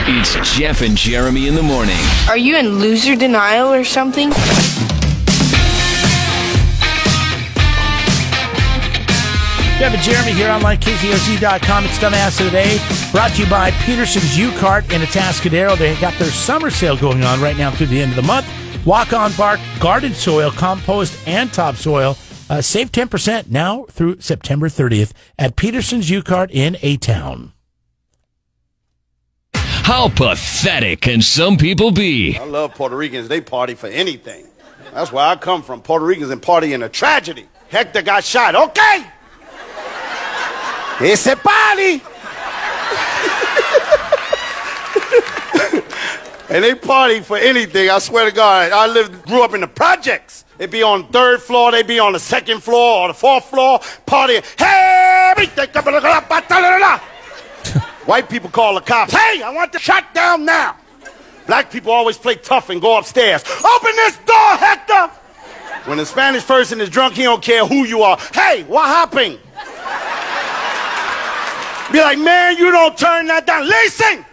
It's Jeff and Jeremy in the morning. Are you in loser denial or something? Jeff and Jeremy here online, KZOZ.com. It's Dumbass of the Day, brought to you by Peterson's U-Cart in Atascadero. They got their summer sale going on right now through the end of the month. Walk-on bark, garden soil, compost, and topsoil. Save 10% now through September 30th at Peterson's U-Cart in A-Town. How pathetic can some people be? I love Puerto Ricans. They party for anything. That's where I come from. Puerto Ricans and party in a tragedy. Hector got shot. Okay. It's a party. And they party for anything. I swear to God. Grew up in the projects. They be on the third floor. They be on the second floor or the fourth floor partying. Hey! White people call the cops. Hey, I want the shut down now. Black people always play tough and go upstairs. Open this door, Hector. When a Spanish person is drunk, he don't care who you are. Hey, what happened? Be like, man, you don't turn that down. Listen,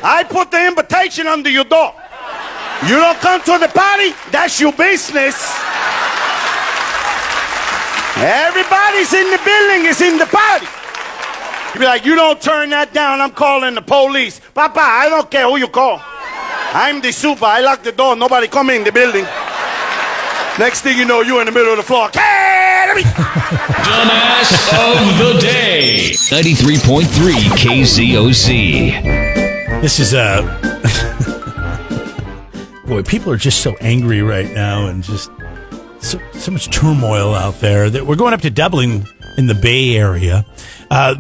I put the invitation under your door. You don't come to the party, that's your business. Everybody's in the building is in the party. You be like, you don't turn that down, I'm calling the police. Papa, I don't care who you call. I'm the super, I lock the door, nobody come in the building. Next thing you know, you're in the middle of the floor. Dumbass of the Day. 93.3 KZOZ. This is boy, people are just so angry right now and just so much turmoil out there that we're going up to Dublin in the Bay Area.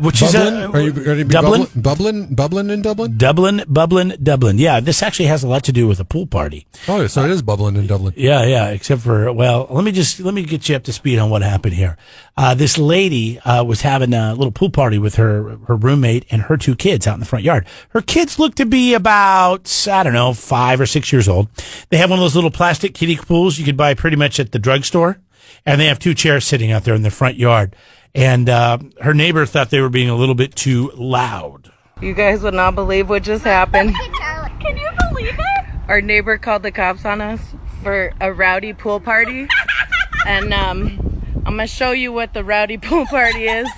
Which Bublin? is Are you going to be Dublin? Bublin in Dublin? Dublin. Yeah, this actually has a lot to do with a pool party. Oh, so it is bubbling in Dublin. Yeah. Except for, well, let me get you up to speed on what happened here. This lady was having a little pool party with her roommate and her two kids out in the front yard. Her kids look to be about 5 or 6 years old. They have one of those little plastic kiddie pools you could buy pretty much at the drugstore, and they have two chairs sitting out there in the front yard. And her neighbor thought they were being a little bit too loud. You guys would not believe what just happened. Can you believe it? Our neighbor called the cops on us for a rowdy pool party. And I'm going to show you what the rowdy pool party is.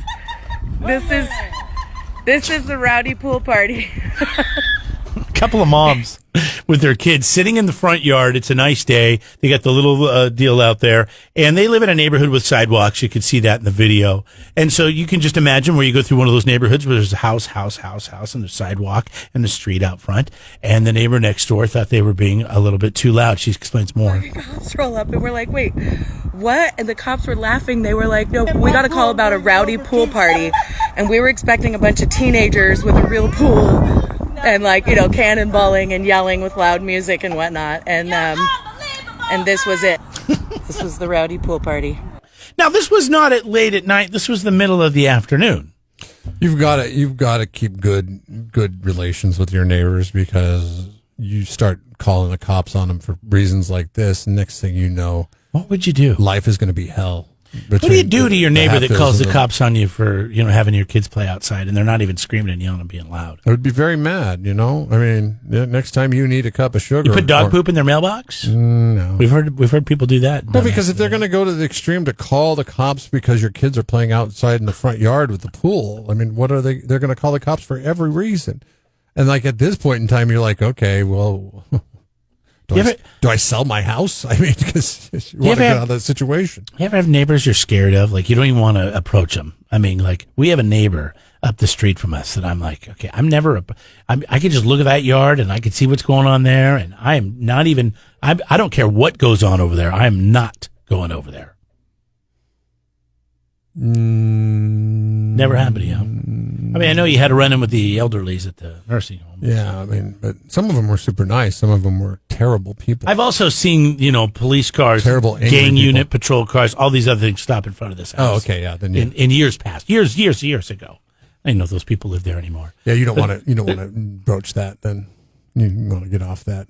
This is the rowdy pool party. A couple of moms with their kids sitting in the front yard. It's a nice day. They got the little deal out there, and they live in a neighborhood with sidewalks. You can see that in the video. And so you can just imagine where you go through one of those neighborhoods where there's a house, and the sidewalk and the street out front. And the neighbor next door thought they were being a little bit too loud. She explains more. The cops roll up, and we're like, wait, what? And the cops were laughing. They were like, no, we got a call about a rowdy pool party. And we were expecting a bunch of teenagers with a real pool. And cannonballing and yelling with loud music and whatnot, and this was it. This was the rowdy pool party. Now, this was not at late at night. This was the middle of the afternoon. You've got to keep good relations with your neighbors, because you start calling the cops on them for reasons like this. And next thing you know, what would you do? Life is going to be hell. What do you do to your neighbor that calls the cops on you for, having your kids play outside and they're not even screaming and yelling and being loud? I would be very mad, I mean, next time you need a cup of sugar. You put dog poop in their mailbox? No. We've heard people do that. Well, because if they're going to go to the extreme to call the cops because your kids are playing outside in the front yard with the pool, I mean, what are they? They're going to call the cops for every reason. And at this point in time, you're like, okay, well, do I sell my house? I mean, because you want to get out of that situation. You ever have neighbors you're scared of? You don't even want to approach them. I mean, we have a neighbor up the street from us that I'm like, okay, I can just look at that yard and I can see what's going on there. And I am not even, I don't care what goes on over there. I am not going over there. Never happened to you. I mean, I know you had to run in with the elderlies at the nursing home. Yeah, I mean, but some of them were super nice. Some of them were terrible people. I've also seen, police cars, terrible gang unit, patrol cars, all these other things stop in front of this house. Oh, okay, yeah. Then in years past, years ago, I didn't know those people lived there anymore. Yeah, you don't want to broach that. Then you want to get off that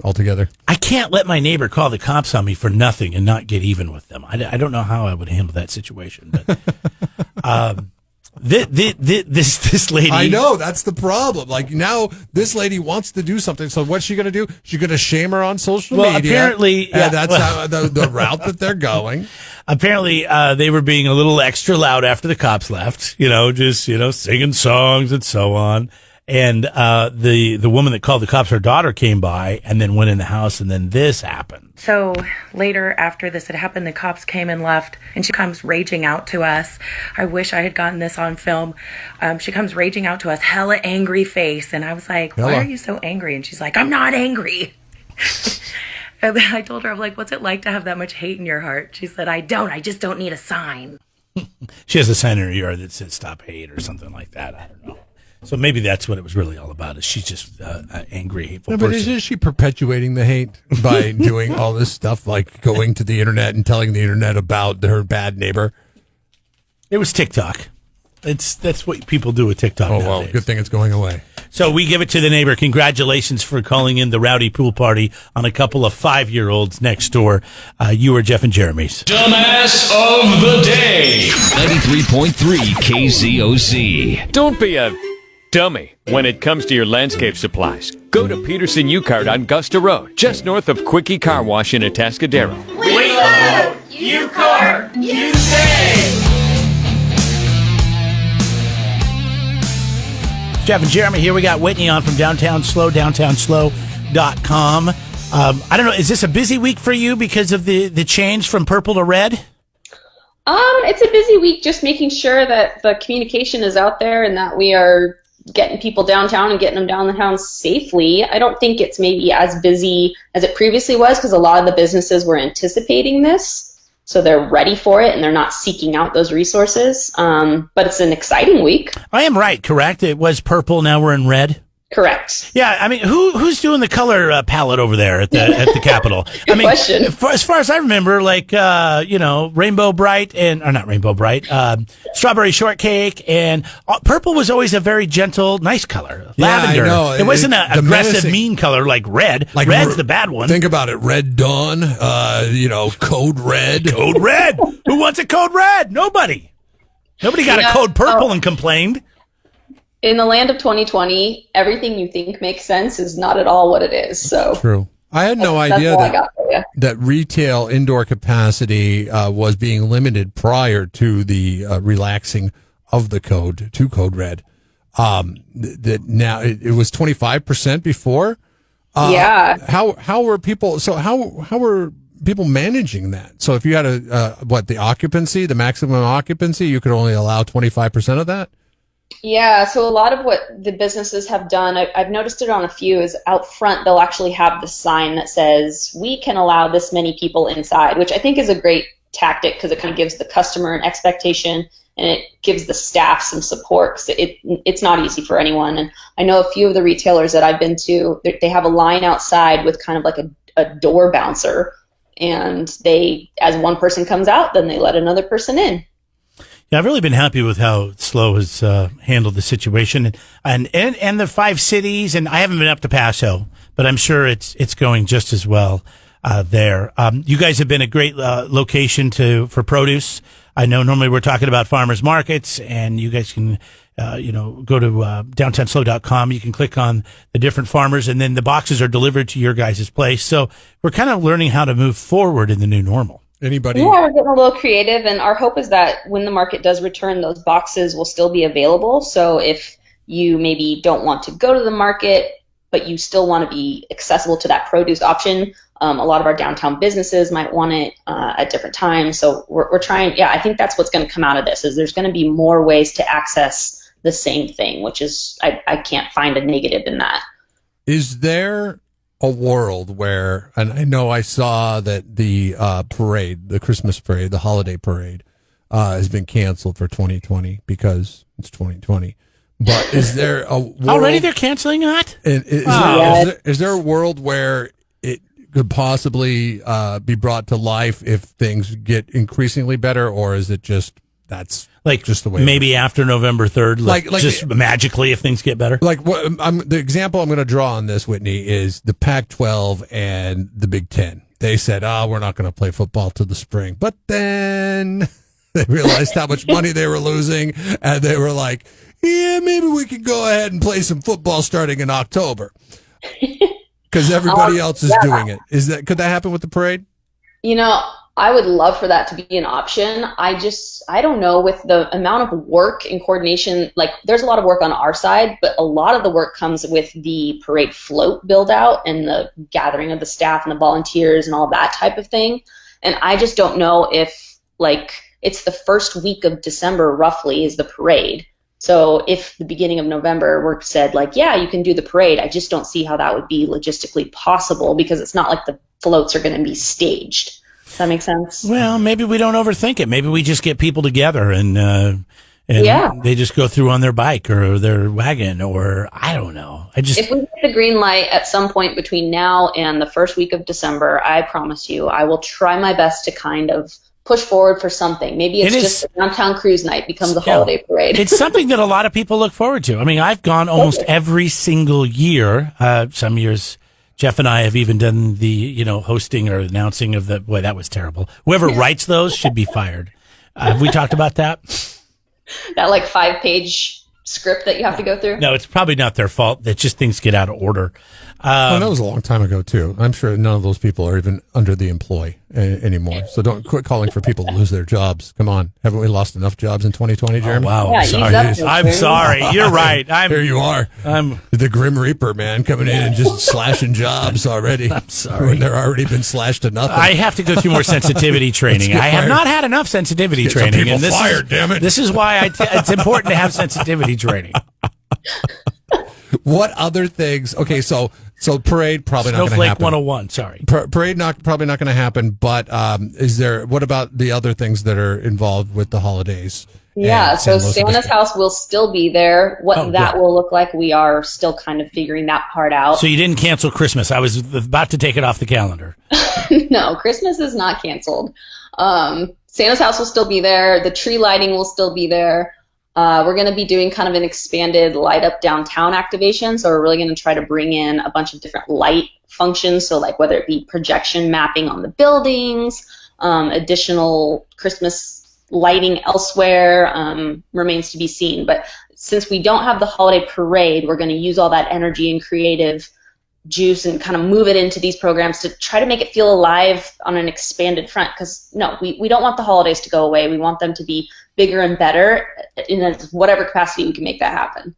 altogether. I can't let my neighbor call the cops on me for nothing and not get even with them. I don't know how I would handle that situation, but. This lady. I know, that's the problem. Like, now this lady wants to do something. So what's she going to do? She's going to shame her on social media. Apparently, that's how the route that they're going. Apparently, they were being a little extra loud after the cops left. Just singing songs and so on. And the woman that called the cops, her daughter came by and then went in the house, and then this happened. So later, after this had happened, the cops came and left, and she comes raging out to us. I wish I had gotten this on film. She comes raging out to us, hella angry face. And I was like, why are you so angry? And she's like, I'm not angry. And then I told her, I'm like, what's it like to have that much hate in your heart? She said, I just don't need a sign. She has a sign in her yard that says stop hate or something like that. I don't know. So maybe that's what it was really all about, is she's just an angry, hateful person. But isn't she perpetuating the hate by doing all this stuff, like going to the internet and telling the internet about her bad neighbor? It was TikTok. That's what people do with TikTok nowadays. Well, good thing it's going away. So we give it to the neighbor. Congratulations for calling in the rowdy pool party on a couple of 5-year-olds next door. You are Jeff and Jeremy's Dumbass of the Day. 93.3 KZOC. Don't be a dummy when it comes to your landscape supplies. Go to Peterson U-Cart on Gusta Road, just north of Quickie Car Wash in Atascadero. We load, you cart, you save. Jeff and Jeremy here. We got Whitney on from Downtown Slow, downtownslow.com. I don't know, is this a busy week for you because of the change from purple to red? It's a busy week, just making sure that the communication is out there and that we are getting people downtown and getting them downtown safely. I don't think it's maybe as busy as it previously was, because a lot of the businesses were anticipating this, so they're ready for it and they're not seeking out those resources. But it's an exciting week. I am right, correct? It was purple, now we're in red? Correct. Yeah, I mean, who's doing the color palette over there at the Capitol? I mean, question. As far as I remember, like Rainbow Bright or not Rainbow Bright, Strawberry Shortcake, and purple was always a very gentle, nice color. Lavender. I know. It wasn't an aggressive, menacing, mean color like red. Like red's the bad one. Think about it: Red Dawn. Code Red. Code Red. Who wants a Code Red? Nobody. Nobody got a Code Purple and complained. In the land of 2020, everything you think makes sense is not at all what it is. So true. I had no idea that retail indoor capacity was being limited prior to the relaxing of the code to Code Red. That now it was 25% before. Yeah. How were people? So how were people managing that? So if you had the occupancy, the maximum occupancy, you could only allow 25% of that. Yeah, so a lot of what the businesses have done, I've noticed it on a few, is out front they'll actually have the sign that says, we can allow this many people inside, which I think is a great tactic because it kind of gives the customer an expectation and it gives the staff some support, because it's not easy for anyone. And I know a few of the retailers that I've been to, they have a line outside with kind of like a door bouncer, and as one person comes out, then they let another person in. Yeah, I've really been happy with how SLO has handled the situation, and the 5 cities. And I haven't been up to Paso, but I'm sure it's going just as well there. You guys have been a great location for produce. I know normally we're talking about farmers markets, and you guys can go to downtownslow.com. You can click on the different farmers, and then the boxes are delivered to your guys' place. So we're kind of learning how to move forward in the new normal. Anybody? Yeah, we're getting a little creative, and our hope is that when the market does return, those boxes will still be available. So if you maybe don't want to go to the market, but you still want to be accessible to that produce option, a lot of our downtown businesses might want it at different times. So we're trying. Yeah, I think that's what's going to come out of this. Is there's going to be more ways to access the same thing, which is I can't find a negative in that. Is there a world where, and I know I saw that the parade, the Christmas parade, the holiday parade, has been canceled for 2020 because it's 2020. But is there a world, already they're canceling that? Is there a world where it could possibly be brought to life if things get increasingly better, or is it just just the way maybe after November 3rd, just magically if things get better? Like the example I'm going to draw on this, Whitney, is the Pac-12 and the Big Ten. They said, we're not going to play football till the spring. But then They realized how much money they were losing, and they were like, yeah, maybe we could go ahead and play some football starting in October. Because everybody else is doing it. Could that happen with the parade? I would love for that to be an option. I don't know, with the amount of work and coordination, like there's a lot of work on our side, but a lot of the work comes with the parade float build out and the gathering of the staff and the volunteers and all that type of thing. And I just don't know if, like, it's the first week of December roughly is the parade. So if the beginning of November were said, like, yeah, you can do the parade, I just don't see how that would be logistically possible, because it's not like the floats are going to be staged. Does that make sense? Well, maybe we don't overthink it. Maybe we just get people together and they just go through on their bike or their wagon, or I don't know. If we get the green light at some point between now and the first week of December, I promise you, I will try my best to kind of push forward for something. Maybe it's just a downtown cruise night becomes a holiday parade. It's something that a lot of people look forward to. I mean, I've gone almost every single year. Some years Jeff and I have even done the, hosting or announcing of the, boy, that was terrible. Whoever writes those should be fired. Have we talked about that? That like 5-page script that you have to go through? No, it's probably not their fault. That just things get out of order. That was a long time ago, too. I'm sure none of those people are even under the employ anymore. So don't quit calling for people to lose their jobs. Come on. Haven't we lost enough jobs in 2020, Jeremy? Oh, wow. Yeah, I'm sorry. You're right. Here you are. I'm the Grim Reaper, man, coming in and just slashing jobs already. I'm sorry. When they're already been slashed to nothing. I have to go through more sensitivity training. I have not had enough sensitivity training. Some people fired, damn it. This is why it's important to have sensitivity training. What other things? Okay, so parade probably not going to Snowflake happen. 101, sorry. Parade probably not going to happen, but what about the other things that are involved with the holidays? Yeah, so Santa's house will still be there. What that will look like, we are still kind of figuring that part out. So you didn't cancel Christmas. I was about to take it off the calendar. No, Christmas is not canceled. Santa's house will still be there. The tree lighting will still be there. We're going to be doing kind of an expanded light up downtown activation. So we're really going to try to bring in a bunch of different light functions. So like whether it be projection mapping on the buildings, additional Christmas lighting elsewhere, remains to be seen. But since we don't have the holiday parade, we're going to use all that energy and creative juice and kind of move it into these programs to try to make it feel alive on an expanded front. Because no, we don't want the holidays to go away. We want them to be bigger and better in whatever capacity we can make that happen.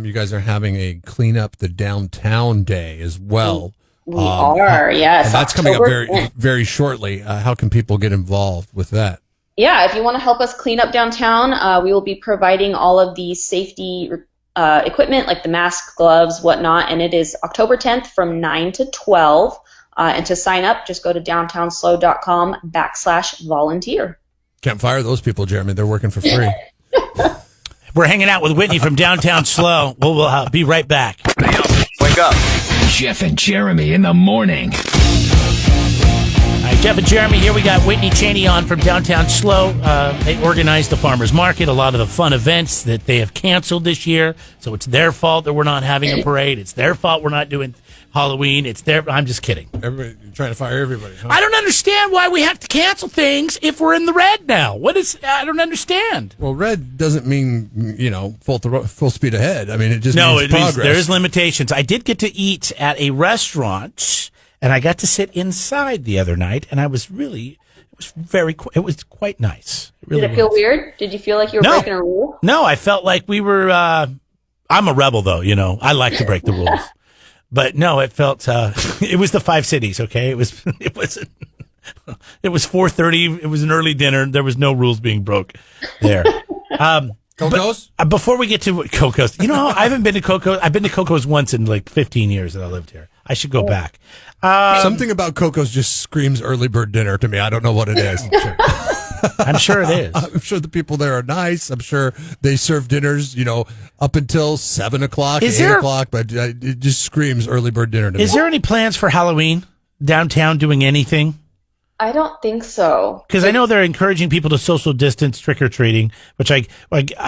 You guys are having a clean up the downtown day as well. We are, yes. And that's coming up very, very shortly. How can people get involved with that? Yeah, if you want to help us clean up downtown, we will be providing all of the safety equipment, like the masks, gloves, whatnot, and it is October 10th from 9 to 12. And to sign up, just go to downtownslow.com/volunteer. Can't fire those people, Jeremy. They're working for free. We're hanging out with Whitney from Downtown Slow. We'll be right back. Wake up. Jeff and Jeremy in the morning. All right, Jeff and Jeremy here. We got Whitney Cheney on from Downtown Slow. They organize the farmers market, a lot of the fun events that they have canceled this year. So it's their fault that we're not having a parade. It's their fault we're not doing Halloween. I'm just kidding. You're trying to fire everybody. Huh? I don't understand why we have to cancel things if we're in the red now. I don't understand. Well, red doesn't mean, full speed ahead. I mean, it just means progress. There's limitations. I did get to eat at a restaurant, and I got to sit inside the other night, and it was quite nice. Did it feel weird? Did you feel like you were breaking a rule? No, I felt like we were, I'm a rebel though, I like to break the rules. But no, it felt, it was the 5 cities, okay? It was 4:30. It was an early dinner. There was no rules being broke there. Coco's? Before we get to Coco's, I haven't been to Coco's. I've been to Coco's once in like 15 years that I lived here. I should go back. Something about Coco's just screams early bird dinner to me. I don't know what it is. I'm sure it is. I'm sure the people there are nice. I'm sure they serve dinners, up until 7 o'clock, 8 o'clock, but it just screams early bird dinner to me. Is there any plans for Halloween downtown doing anything? I don't think so. Because I know they're encouraging people to social distance trick-or-treating, which I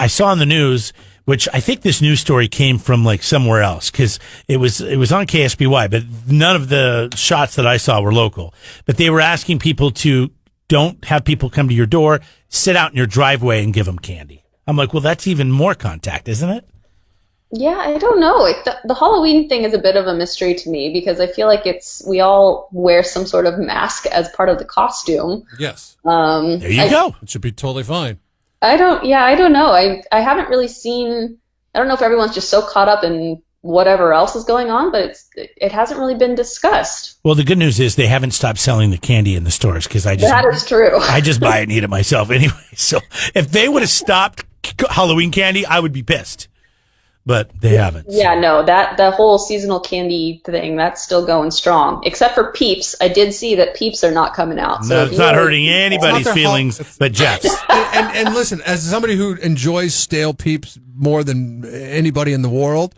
saw on the news, which I think this news story came from like somewhere else, because it was on KSBY, but none of the shots that I saw were local. But they were asking people to don't have people come to your door, sit out in your driveway and give them candy. I'm like, well, that's even more contact, isn't it? Yeah, I don't know. The Halloween thing is a bit of a mystery to me because I feel like we all wear some sort of mask as part of the costume. Yes. There you go. It should be totally fine. I don't know. I haven't really seen, I don't know if everyone's just so caught up in whatever else is going on, but it hasn't really been discussed. Well, the good news is they haven't stopped selling the candy in the stores because that is true. I just buy it and eat it myself anyway. So if they would have stopped Halloween candy, I would be pissed. But they haven't. Yeah, no, the whole seasonal candy thing, that's still going strong. Except for Peeps. I did see that Peeps are not coming out. So no, it's not hurting anybody's feelings but Jeff's. And listen, as somebody who enjoys stale Peeps more than anybody in the world,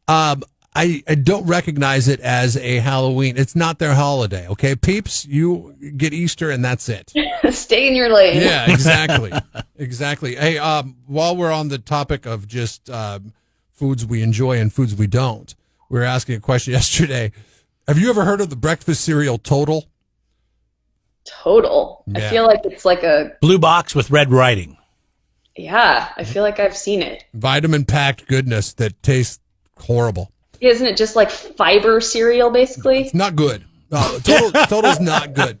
I don't recognize it as a Halloween. It's not their holiday, okay? Peeps, you get Easter and that's it. Stay in your lane. Yeah, exactly. Exactly. Hey, while we're on the topic of just foods we enjoy and foods we don't, we were asking a question yesterday. Have you ever heard of the breakfast cereal Total? Total. Yeah. I feel like it's like a blue box with red writing. Yeah, I feel like I've seen it. Vitamin-packed goodness that tastes horrible. Isn't it just like fiber cereal, basically? It's not good. Total's not good.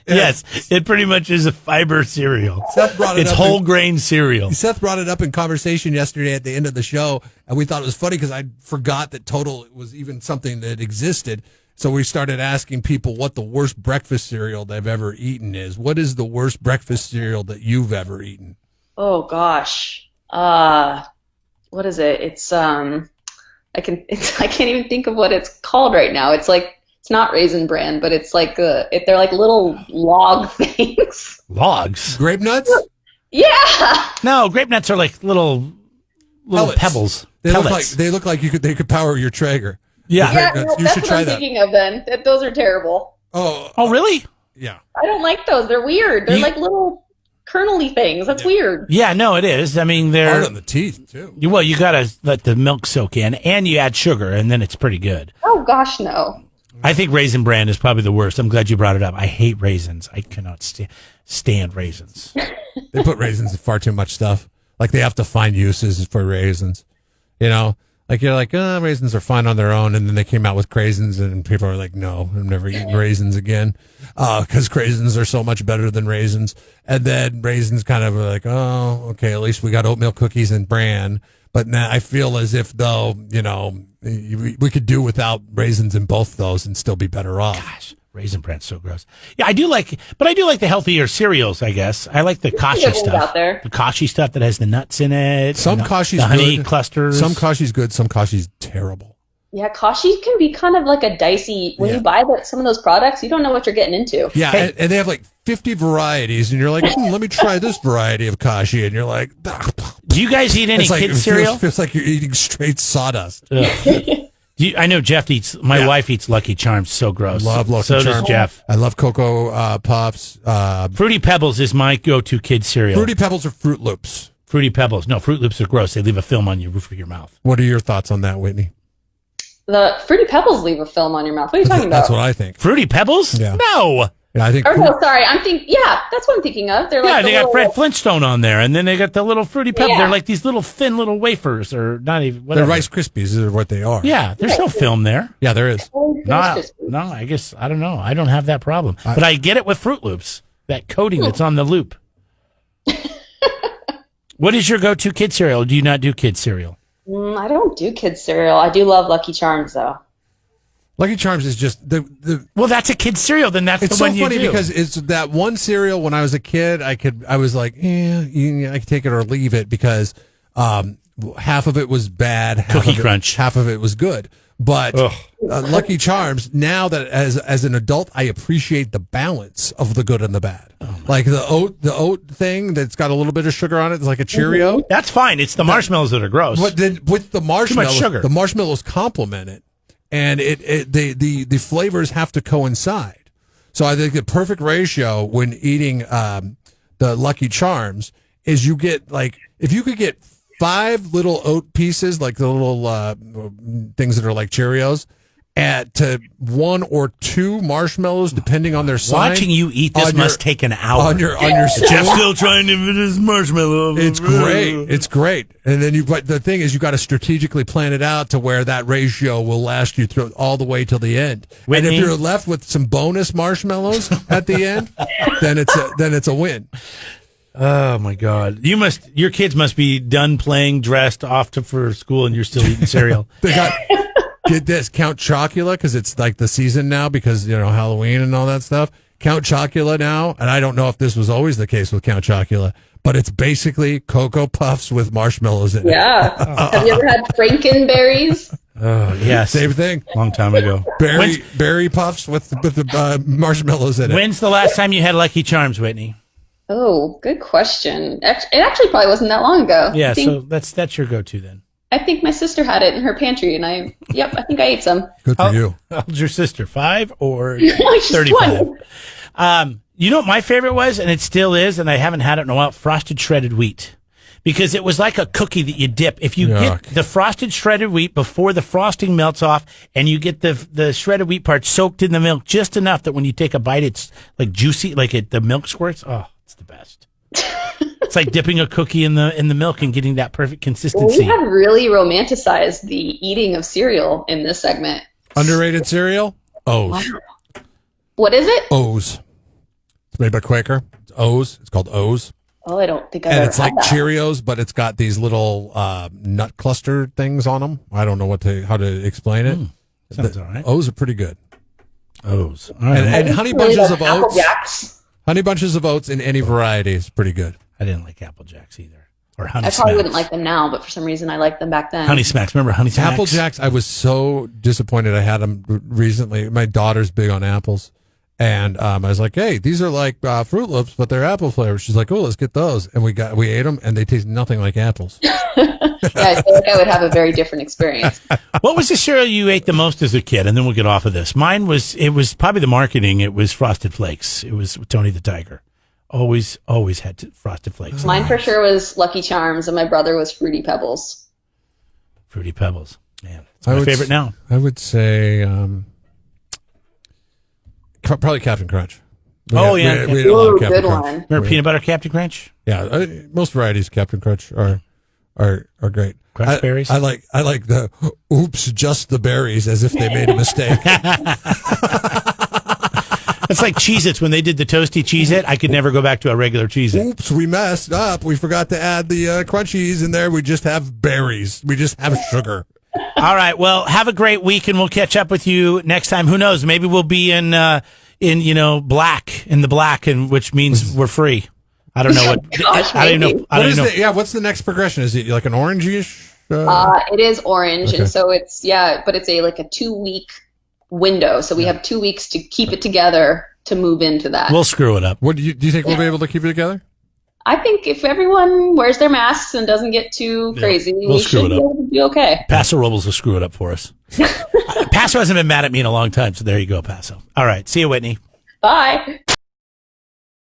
Yes, it pretty much is a fiber cereal. Seth brought it it's up. Whole grain cereal. Seth brought it up in conversation yesterday at the end of the show, and we thought it was funny because I forgot that Total was even something that existed. So we started asking people what the worst breakfast cereal they've ever eaten is. What is the worst breakfast cereal that you've ever eaten? Oh gosh. What is it? It's I can't even think of what it's called right now. It's like, it's not Raisin Bran, but it's like they're like little log things. Logs? Grape nuts? Yeah. No, grape nuts are like little pebbles. They look like they could power your Traeger. Yeah. No, you that's should what try I'm that. thinking of then. Those are terrible. Oh, really? Yeah. I don't like those. They're weird. They're like little kernely things. That's weird. Yeah, no, it is. I mean, they're hard on the teeth too. Well, you got to let the milk soak in, and you add sugar, and then it's pretty good. Oh gosh, no. I think Raisin Bran is probably the worst. I'm glad you brought it up. I hate raisins. I cannot stand raisins. They put raisins in far too much stuff. Like they have to find uses for raisins. You know, like you're like, raisins are fine on their own, and then they came out with craisins, and people are like, no, I'm never eating raisins again, because craisins are so much better than raisins. And then raisins kind of are like, oh, okay, at least we got oatmeal cookies and bran. But now I feel as if though, you know, we could do without raisins in both those and still be better off. Gosh, Raisin Bran's so gross. Yeah, I do like the healthier cereals, I guess. I like the kashi stuff. Out there. The kashi stuff that has the nuts in it. Some kashi's the honey good. clusters. Some kashi's good, some kashi's terrible. Yeah, kashi can be kind of like a dicey, when you buy some of those products, you don't know what you're getting into. Yeah, and they have like 50 varieties, and you're like, let me try this variety of kashi, and you're like, do you guys eat any kids cereal? It feels like you're eating straight sawdust. I know Jeff eats. My wife eats Lucky Charms. So gross. Love Lucky Charms. So does Jeff. I love Cocoa Puffs. Fruity Pebbles is my go-to kid cereal. Fruity Pebbles are Fruit Loops. Fruity Pebbles. No, Fruit Loops are gross. They leave a film on your roof of your mouth. What are your thoughts on that, Whitney? The Fruity Pebbles leave a film on your mouth. What are you talking about? That's what I think. Fruity Pebbles? Yeah. No. Yeah, I think. Or no, sorry. I'm thinking. Yeah, that's what I'm thinking of. They're like they got little, Fred Flintstone on there, and then they got the little Fruity Pebbles. Yeah. They're like these little thin little wafers, or not even. Whatever. They're Rice Krispies is what they are. Yeah, there's no film there. Yeah, there is. No, I guess I don't know. I don't have that problem, but I get it with Fruit Loops. That coating that's on the loop. What is your go-to kid cereal? Do you not do kid cereal? I don't do kids cereal. I do love Lucky Charms though. Lucky Charms is just the. Well, that's a kid cereal. Then that's it's the one so funny you do. because it's that one cereal. When I was a kid, I was like, I could take it or leave it because half of it was bad, Crunch, half of it was good. But Lucky Charms, now that as an adult, I appreciate the balance of the good and the bad. Like the oat thing that's got a little bit of sugar on it. It's like a Cheerio. That's fine. It's the marshmallows that are gross. But then with the marshmallows, sugar. The marshmallows complement it, and the flavors have to coincide. So I think the perfect ratio when eating the Lucky Charms is you get like if you could get 5 little oat pieces, like the little things that are like Cheerios, to 1 or 2 marshmallows, depending on their size. Watching you eat this must take an hour. On your spoon. Jeff's still trying to fit his marshmallow. It's great. It's great. And then but the thing is, you got to strategically plan it out to where that ratio will last you through all the way till the end. Whitney? And if you're left with some bonus marshmallows at the end, then it's a win. Oh my God! Your kids must be done playing, dressed, off for school, and you're still eating cereal. They got. Get this, Count Chocula, because it's like the season now, because, Halloween and all that stuff. Count Chocula now, and I don't know if this was always the case with Count Chocula, but it's basically Cocoa Puffs with marshmallows in it. Yeah. Have you ever had Frankenberries? Oh, yes. Same thing. Long time ago. Berry Puffs with the marshmallows in it. When's the last time you had Lucky Charms, Whitney? Oh, good question. It actually probably wasn't that long ago. Yeah, so that's your go-to then. I think my sister had it in her pantry, and I think I ate some. Good for you. How old's your sister? 5 or She's 35? 20. You know what my favorite was, and it still is, and I haven't had it in a while? Frosted shredded wheat. Because it was like a cookie that you dip. If you get the frosted shredded wheat before the frosting melts off, and you get the shredded wheat part soaked in the milk just enough that when you take a bite, it's like juicy, like the milk squirts. Oh, it's the best. It's like dipping a cookie in the milk and getting that perfect consistency. We have really romanticized the eating of cereal in this segment. Underrated cereal? O's. What is it? O's. It's made by Quaker. It's O's. It's called O's. Oh, I don't think I've And ever it's like had that. Cheerios, but it's got these little nut cluster things on them. I don't know how to explain it. Sounds all right. O's are pretty good. O's. All right. And honey Really bunches like of Apple oats. Jacks. Honey bunches of oats in any variety is pretty good. I didn't like Apple Jacks either. Or Honey I Smacks. probably wouldn't like them now, but for some reason I liked them back then. Honey Smacks. Remember Honey Smacks? Apple Jacks, I was so disappointed. I had them recently. My daughter's big on apples. And I was like, hey, these are like Fruit Loops, but they're apple flavored. She's like, oh, let's get those. And we ate them, and they taste nothing like apples. Yeah, I feel like I would have a very different experience. What was the cereal you ate the most as a kid? And then we'll get off of this. Mine was probably the marketing. It was Frosted Flakes. It was Tony the Tiger. Always had Frosted Flakes. Mine for sure was Lucky Charms, and my brother was Fruity Pebbles. Fruity Pebbles. Man, it's my favorite now. I would say probably Captain Crunch. We had a lot of Captain Good Crunch. one. Remember peanut butter Captain Crunch? Yeah, most varieties of Captain Crunch are great. Crunch berries? I like the oops, just the berries, as if they made a mistake. It's like Cheez-Its. When they did the toasty Cheez-It, I could never go back to a regular Cheez-It. Oops, we messed up. We forgot to add the crunchies in there. We just have berries. We just have sugar. All right. Well, have a great week, and we'll catch up with you next time. Who knows? Maybe we'll be in the black, and which means we're free. I don't know what. Gosh, I don't know. I don't know. What's the next progression? Is it like an orange-ish? It is orange, Okay. and so it's but it's a 2-week window. So we have 2 weeks to keep it together to move into that. We'll screw it up. What do you think we'll be able to keep it together? I think if everyone wears their masks and doesn't get too crazy, we'll we screw should it be up. able to be okay. Paso Robles will screw it up for us. Paso hasn't been mad at me in a long time, so there you go, Paso. All right. See you, Whitney. Bye.